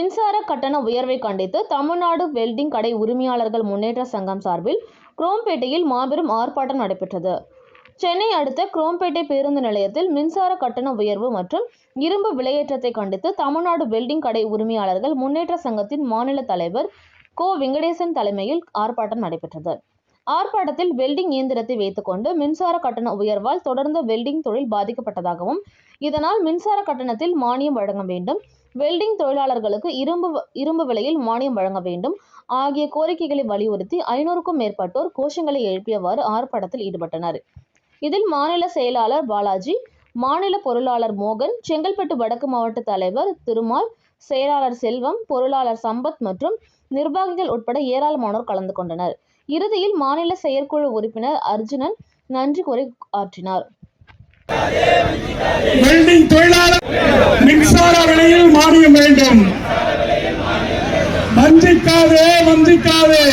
மின்சார கட்டண உயர்வை கண்டித்து தமிழ்நாடு வெல்டிங் கடை உரிமையாளர்கள் முன்னேற்ற சங்கம் சார்பில் குரோம்பேட்டையில் மாபெரும் ஆர்ப்பாட்டம் நடைபெற்றது. சென்னை அடுத்த குரோம்பேட்டை பேருந்து நிலையத்தில் மின்சார கட்டண உயர்வு மற்றும் இரும்பு விலையேற்றத்தை கண்டித்து தமிழ்நாடு வெல்டிங் கடை உரிமையாளர்கள் முன்னேற்ற சங்கத்தின் மாநில தலைவர் கோ. வெங்கடேசன் தலைமையில் ஆர்ப்பாட்டம் நடைபெற்றது. ஆர்ப்பாட்டத்தில் வெல்டிங் இயந்திரத்தை வைத்துக்கொண்டு மின்சார கட்டண உயர்வால் தொடர்ந்து வெல்டிங் தொழில் பாதிக்கப்பட்டதாகவும், இதனால் மின்சார கட்டணத்தில் மானியம் வழங்க வேண்டும், வெல்டிங் தொழிலாளர்களுக்கு இரும்பு விலையில் மானியம் வழங்க வேண்டும் ஆகிய கோரிக்கைகளை வலியுறுத்தி 500க்கும் மேற்பட்டோர் கோஷங்களை எழுப்பியவாறு ஆர்ப்பாட்டத்தில் ஈடுபட்டனர். இதில் மாநில செயலாளர் பாலாஜி, மாநில பொருளாளர் மோகன், செங்கல்பட்டு வடக்கு மாவட்ட தலைவர் திருமால், செயலாளர் செல்வம், பொருளாளர் சம்பத் மற்றும் நிர்வாகிகள் உட்பட ஏராளமானோர் கலந்து கொண்டனர். இறுதியில் மாநில செயற்குழு உறுப்பினர் அர்ஜுனன் நன்றி கூறி ஆற்றினார். வெல்டிங் தொழிலாளர் மின்சார விலையில் மானியம் வேண்டும். வஞ்சிக்காதே வஞ்சிக்காதே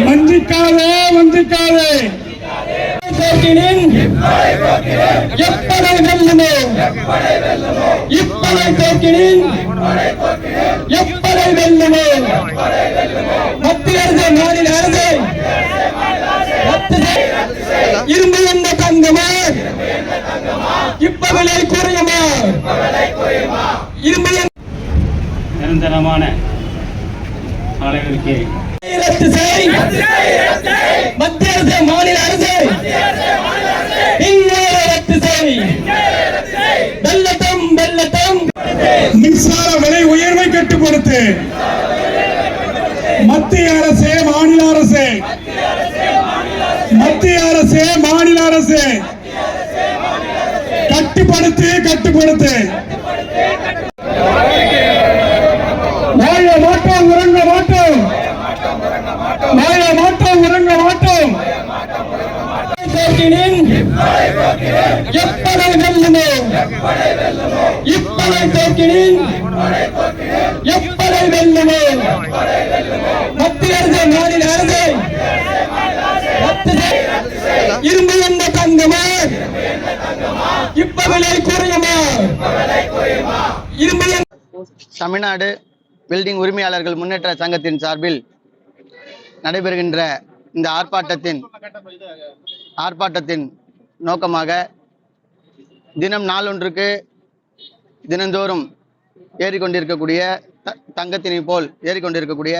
வஞ்சிக்காதே வஞ்சிக்காதே. எப்படை வெல்லுமோ இப்படை தோற்கினின் எப்படை வெல்லுமோ. மத்திய அரசு மாநில அரசு இரும்பு என்ற தங்கமா இப்ப விலை குறையுமா? இரும்பு நிரந்தரமான ஆலைகளுக்கு ரத்து செய். மத்திய அரசு மாநில அரசு ரத்து செய். வெள்ளட்டும் வெள்ளட்டும். மின்சார விலை உயர்வை கட்டுப்படுத்து. மத்திய அரசு மாநில அரசு மத்திய அரசு மாநில அரசு கட்டுப்படுத்து கட்டுப்படுத்து. வாழ மாட்டோம் உறங்க மாட்டோம் வாழ மாட்டோம் உறங்க மாட்டோம். எப்படை வெல்லுமோ இப்படை தோற்கினின் எப்படை வெல்லுமோ. மத்திய அரசு மாநில அரசு இரும்பு என்ற தங்கமா இப்ப விலை குறையுமா? இரும்பு. தமிழ்நாடு வெல்டிங் உரிமையாளர்கள் முன்னேற்ற சங்கத்தின் சார்பில் நடைபெறுகின்ற இந்த ஆர்ப்பாட்டத்தின் நோக்கமாக தினம் நாளொன்றுக்கு தினந்தோறும் ஏறிக்கொண்டிருக்கக்கூடிய தங்கத்தினை போல் ஏறிக்கொண்டிருக்கக்கூடிய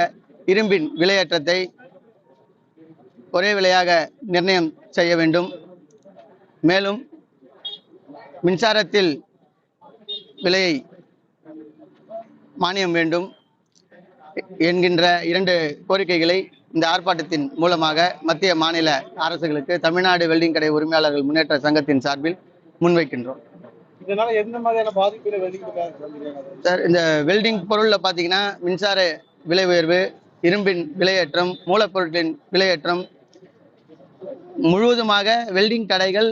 இரும்பின் விலையேற்றத்தை ஒரே விலையாக நிர்ணயம் செய்ய வேண்டும். மேலும் மின்சாரத்தில் விலையை மானியம் வேண்டும் என்கின்ற 2 கோரிக்கைகளை இந்த ஆர்ப்பாட்டத்தின் மூலமாக மத்திய மாநில அரசுகளுக்கு தமிழ்நாடு வெல்டிங் கடை உரிமையாளர்கள் முன்னேற்ற சங்கத்தின் சார்பில் முன்வைக்கின்றோம். இதனால எந்த மாதிரியான பாதிப்புகளை சார், இந்த வெல்டிங் பொருள்ல பாத்தீங்கன்னா மின்சார விலை உயர்வு, இரும்பின் விலையேற்றம், மூலப்பொருட்களின் விலையேற்றம், முழுவதுமாக வெல்டிங் கடைகள்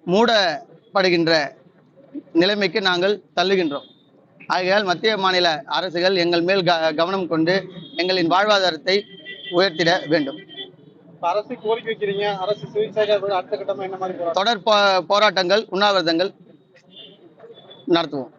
மூடப்படுகின்ற நிலைமைக்கு நாங்கள் தள்ளுகின்றோம். ஆகையால் மத்திய மாநில அரசுகள் எங்கள் மேல் கவனம் கொண்டு எங்களின் வாழ்வாதாரத்தை உயர்த்திட வேண்டும். அரசு கோரிக்கை வைக்கிறீங்க, அரசு அடுத்த கட்டமா என்ன மாதிரி தொடர் போராட்டங்கள், உண்ணாவிரதங்கள் நடத்துவோம்.